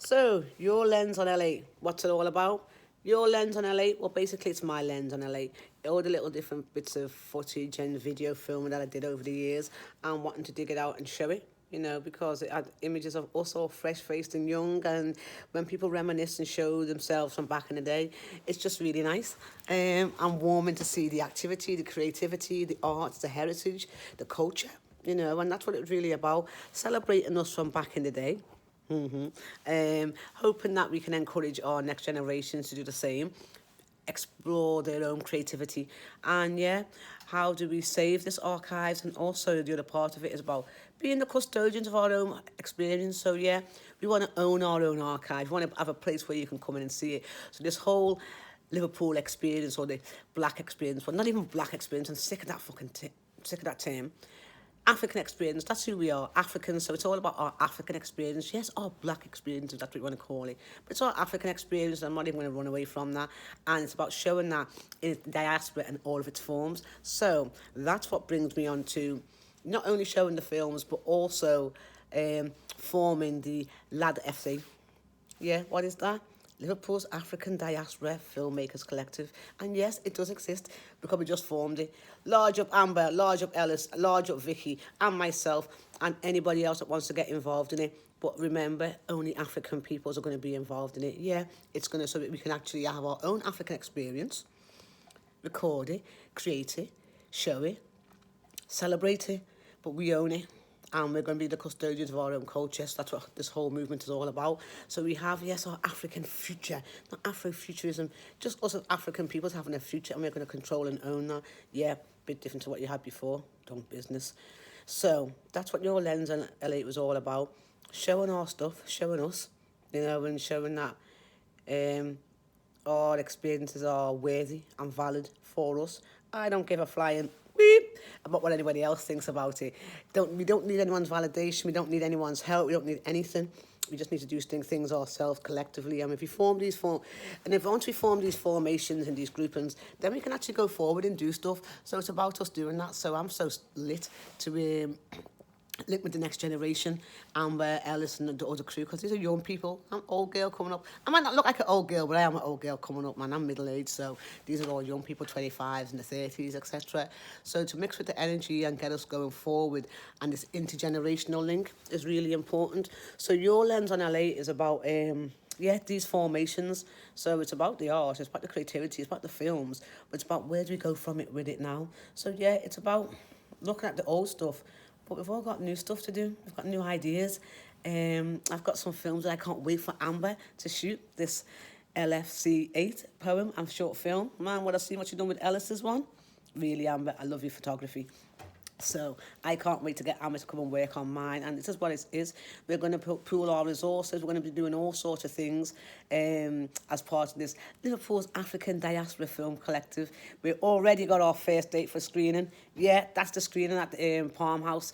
So, your lens on LA, what's it all about? Your lens on LA, well, basically, it's my lens on LA. All the little different bits of footage and video filming that I did over the years, and wanting to dig it out and show it, because it had images of us all fresh faced and young. And when people reminisce and show themselves from back in the day, it's just really nice. I'm warming to see the activity, the creativity, the arts, the heritage, the culture, and that's what it's really about, celebrating us from back in the day. Hoping that we can encourage our next generations to do the same, explore their own creativity, and yeah, how do we save this archives? And also the other part of it is about being the custodians of our own experience. So yeah, we want to own our own archive. We want to have a place where you can come in and see it. So this whole Liverpool experience, or the black experience, well, not even black experience, I'm sick of that sick of that term. African experience, that's who we are, Africans. So it's all about our African experience. Yes, our black experience, if that's what you want to call it. But it's our African experience, and I'm not even going to run away from that. And it's about showing that in diaspora and all of its forms. So that's what brings me on to not only showing the films, but also forming the LAD FC. Yeah, what is that? Liverpool's African Diaspora Filmmakers Collective. And yes, it does exist because we just formed it. Large up Amber, large up Ellis, large up Vicky, and myself, and anybody else that wants to get involved in it. But remember, only African peoples are going to be involved in it. Yeah, it's going to, so that we can actually have our own African experience, record it, create it, show it, celebrate it, but we own it. And we're going to be the custodians of our own culture. So that's what this whole movement is all about. So we have, yes, our African future, not Afrofuturism, just us as African peoples having a future, and we're going to control and own that. Yeah, a bit different to what you had before, done business. So that's what Your Lens and LA was all about, showing our stuff, showing us, and showing that our experiences are worthy and valid for us. I don't give a flying beep about what anybody else thinks about it. We don't need anyone's validation. We don't need anyone's help. We don't need anything. We just need to do things ourselves collectively. And if we form once we form these formations and these groupings, then we can actually go forward and do stuff. So it's about us doing that. So I'm so lit to link with the next generation, Amber, Ellis, and the other crew, because these are young people. I'm an old girl coming up. I might not look like an old girl, but I am an old girl coming up, man. I'm middle-aged, so these are all young people, 25s and the 30s, etc. So to mix with the energy and get us going forward, and this intergenerational link is really important. So Your Lens on LA is about these formations. So it's about the art, it's about the creativity, it's about the films, but it's about where do we go from it with it now. So yeah, it's about looking at the old stuff, but we've all got new stuff to do. We've got new ideas. I've got some films that I can't wait for Amber to shoot. This LFC8 poem and short film. Man, what I've seen what you've done with Ellis's one. Really, Amber, I love your photography. So I can't wait to get Amber to come and work on mine. And this is what it is. We're going to pool our resources. We're going to be doing all sorts of things as part of this Liverpool's African Diaspora Film Collective. We've already got our first date for screening. Yeah, that's the screening at the Palm House.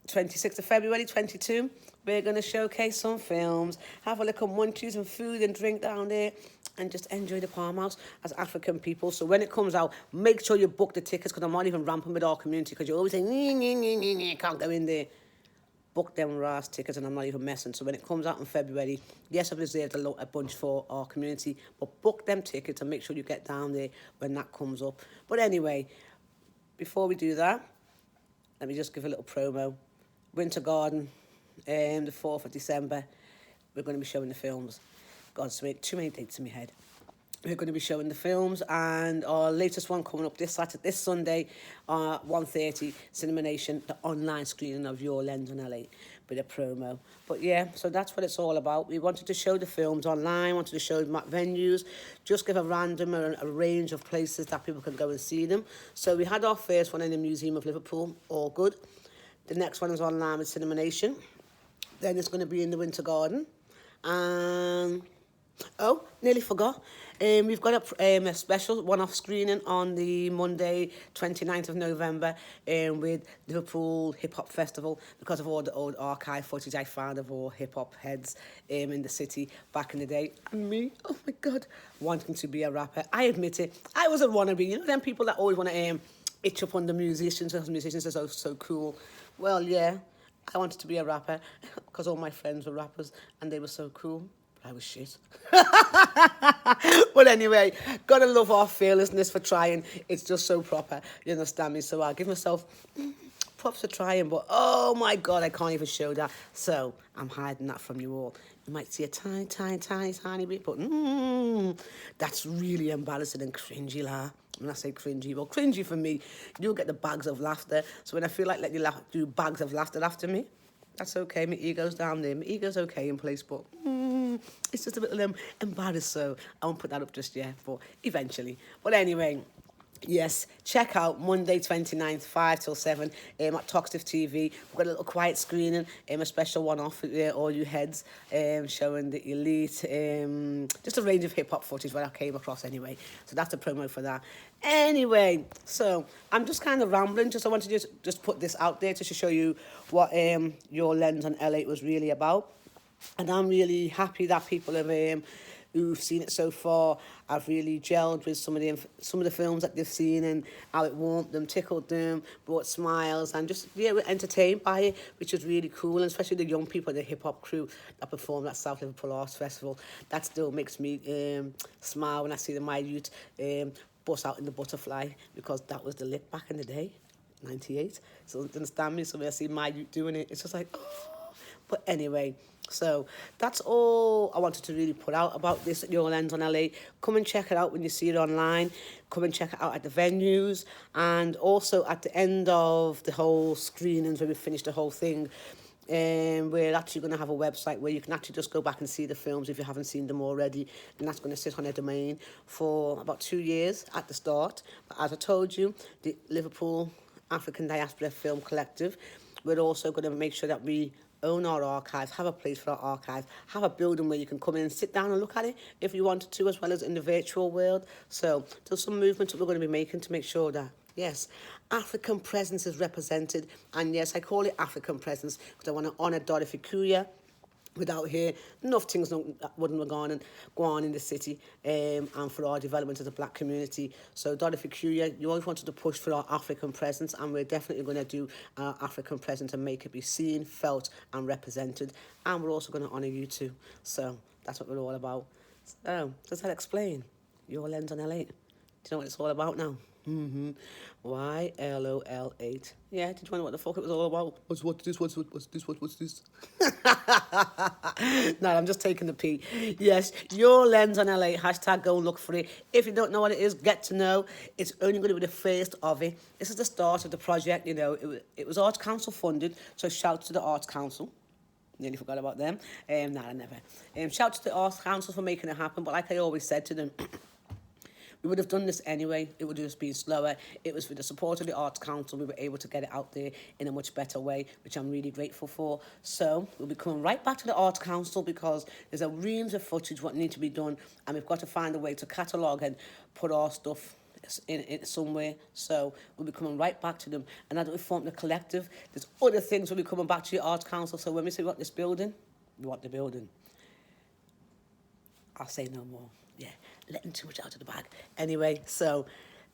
26th of February 22. We're going to showcase some films, have a little munchies and food and drink down there, and just enjoy the Palm House as African people. So when it comes out, make sure you book the tickets, because I'm not even ramping with our community, because you always say, can't go in there. Book them RAS tickets, and I'm not even messing. So when it comes out in February, yes, I've reserved a bunch for our community, but book them tickets and make sure you get down there when that comes up. But anyway, before we do that, let me just give a little promo. Winter Garden, the 4th of December, we're going to be showing the films. God, too many dates in my head. We're going to be showing the films, and our latest one coming up this Sunday, 1:30, Cinema Nation, the online screening of Your Lens on LA, with a promo. But yeah, so that's what it's all about. We wanted to show the films online, wanted to show venues, just give a range of places that people can go and see them. So we had our first one in the Museum of Liverpool, all good. The next one is online with Cinema Nation. Then it's going to be in the Winter Garden. Nearly forgot. We've got a special one-off screening on the Monday, 29th of November, with Liverpool Hip Hop Festival, because of all the old archive footage I found of all hip hop heads in the city back in the day. And me, oh my God, wanting to be a rapper. I admit it. I was a wannabe. You know them people that always want to itch up on the musicians, because musicians are so cool. Well, yeah, I wanted to be a rapper because all my friends were rappers and they were so cool. But I was shit. But anyway, gotta love our fearlessness for trying. It's just so proper. You understand me? So I give myself props for trying, but oh my God, I can't even show that. So I'm hiding that from you all. You might see a tiny, tiny, tiny, tiny bit, but that's really embarrassing and cringy, la. When I say cringy, well, cringy for me, you'll get the bags of laughter. So when I feel like letting you laugh, do bags of laughter after me, that's okay. My ego's down there. My ego's okay in place, but it's just a little embarrassed, so I won't put that up just yet, but eventually. But anyway, yes, check out Monday 29th, 5 till 7 at Toxiv TV. We've got a little quiet screening, a special one-off for all you heads, showing the elite, just a range of hip-hop footage that I came across anyway. So that's a promo for that. Anyway, so I'm just kind of rambling. I wanted to just put this out there just to show you what Yore Lens on L8 was really about. And I'm really happy that people have who've seen it so far have really gelled with some of the films that they've seen and how it warmed them, tickled them, brought smiles, and just were entertained by it, which is really cool. And especially the young people, the hip hop crew that performed at South Liverpool Arts Festival, that still makes me smile when I see my youth bust out in the butterfly, because that was the lick back in the day, 98. So you understand me? So when I see my youth doing it, it's just like, oh. But anyway, so that's all I wanted to really put out about this Yore Lens on LA. Come and check it out when you see it online. Come and check it out at the venues. And also at the end of the whole screenings, when we finish the whole thing, we're actually going to have a website where you can actually just go back and see the films if you haven't seen them already. And that's going to sit on a domain for about 2 years at the start. But as I told you, the Liverpool African Diaspora Film Collective, we're also going to make sure that we own our archives, have a place for our archives, have a building where you can come in and sit down and look at it if you wanted to, as well as in the virtual world. So there's some movements that we're going to be making to make sure that, yes, African presence is represented. And yes, I call it African presence because I want to honour Dorothy Kuya. Without her, enough things wouldn't have gone on in the city, and for our development as a black community. So Dorothy Kuya, you always wanted to push for our African presence, and we're definitely going to do our African presence and make it be seen, felt and represented. And we're also going to honour you too. So that's what we're all about. So does that explain Yore Lens on L8? Do you know what it's all about now? YLOL8. Yeah, did you wonder what the fuck it was all about? What's this? No, I'm just taking the pee. Yes, Yore Lens on LA. Hashtag go and look for it. If you don't know what it is, get to know. It's only going to be the first of it. This is the start of the project. You know, it was Arts Council funded, so shout to the Arts Council. Nearly forgot about them. Nah, I never. Shout to the Arts Council for making it happen. But like I always said to them, we would have done this anyway. It would have just been slower. It was with the support of the Arts Council we were able to get it out there in a much better way, which I'm really grateful for. So we'll be coming right back to the Arts Council because there's a reams of footage what need to be done, and we've got to find a way to catalogue and put our stuff in it somewhere. So we'll be coming right back to them. And now that we've formed the collective, there's other things we'll be coming back to the Arts Council. So when we say we want this building, we want the building. I'll say no more. Yeah, letting too much out of the bag. Anyway, so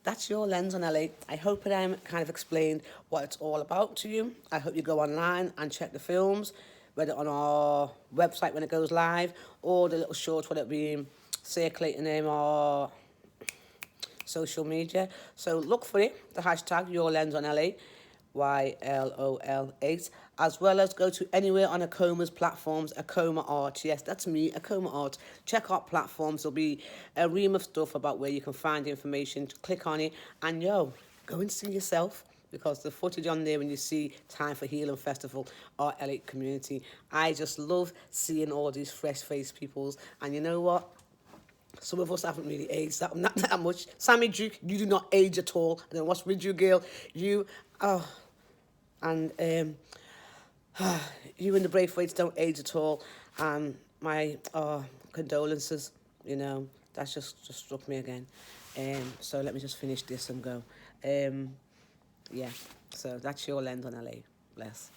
that's Yore Lens on LA. I hope I kind of explained what it's all about to you. I hope you go online and check the films, whether on our website when it goes live, or the little shorts when it be circulating in our social media. So look for it, the hashtag Yore Lens on LA, YLOL8, as well as go to anywhere on Acoma's platforms, Acoma Art. Yes, that's me, Acoma Art. Check our platforms. There'll be a ream of stuff about where you can find information. Click on it and go and see yourself, because the footage on there when you see Time for Healing Festival, our LA community, I just love seeing all these fresh-faced peoples. And you know what? Some of us haven't really aged not that much. Sammy Duke, you do not age at all. And then what's with you, girl? You, and you and the Braithwaites don't age at all. And my condolences, you know, that's just struck me again. So let me just finish this and go. Yeah, so that's Yore Lens on LA. Bless.